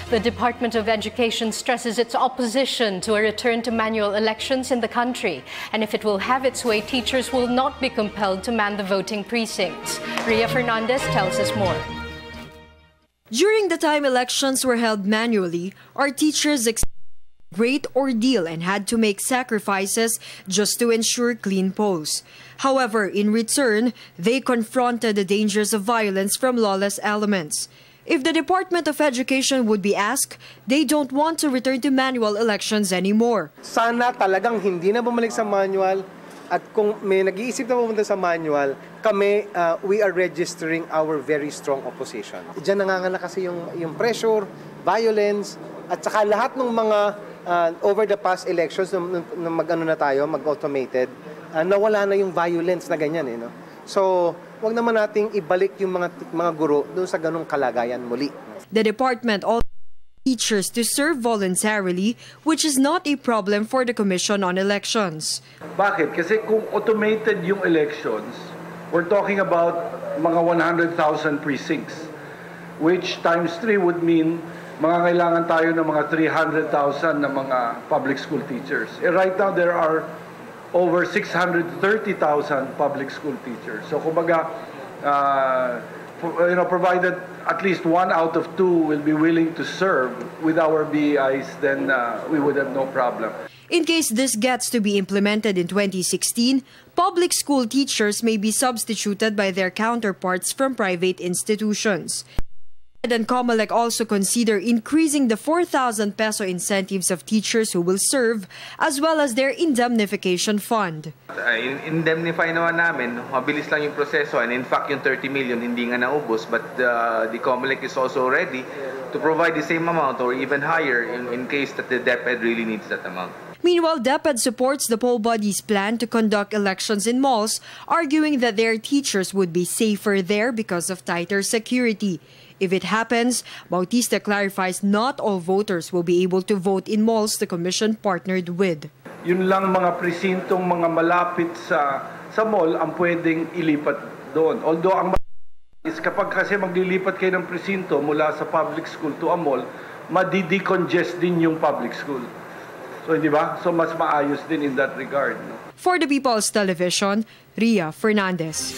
The Department of Education stresses its opposition to a return to manual elections in the country. And if it will have its way, teachers will not be compelled to man the voting precincts. Ria Fernandez tells us more. During the time elections were held manually, our teachers experienced a great ordeal and had to make sacrifices just to ensure clean polls. However, in return, they confronted the dangers of violence from lawless elements. If the Department of Education would be asked, they don't want to return to manual elections anymore. Sana talagang hindi na bumalik sa manual, at kung may nag-iisip na pumunta sa manual, kami, we are registering our very strong opposition. Diyan nanganganak kasi yung pressure, violence, at saka lahat ng mga over the past elections, mag-ano na tayo, mag-automated, nawala na yung violence na ganyan. No? So, wag naman nating ibalik yung mga guro doon sa ganung kalagayan muli. The department also teachers to serve voluntarily, which is not a problem for the Commission on Elections. Bakit? Kasi kung automated yung elections, we're talking about mga 100,000 precincts, which times 3 would mean mga kailangan tayo ng mga 300,000 na mga public school teachers. Right now, there are over 630,000 public school teachers. So, kumbaga, provided at least 1 out of 2 will be willing to serve with our BEIs, then we would have no problem. In case this gets to be implemented in 2016, public school teachers may be substituted by their counterparts from private institutions. And COMELEC also consider increasing the 4,000 peso incentives of teachers who will serve, as well as their indemnification fund. Indemnify naman namin, mabilis lang yung proseso, and in fact yung 30 million hindi nga naubos, but the COMELEC is also ready to provide the same amount or even higher in case that the DepEd really needs that amount. Meanwhile, DepEd supports the poll body's plan to conduct elections in malls, arguing that their teachers would be safer there because of tighter security. If it happens, Bautista clarifies not all voters will be able to vote in malls the Commission partnered with. Yun lang mga presintong mga malapit sa mall ang pwedeng ilipat doon. Although ang is kapag kasi maglilipat kayo ng presinto mula sa public school to a mall, madi-decongest din yung public school. So, di ba? So, mas maayos din in that regard. No? For the People's Television, Ria Fernandez.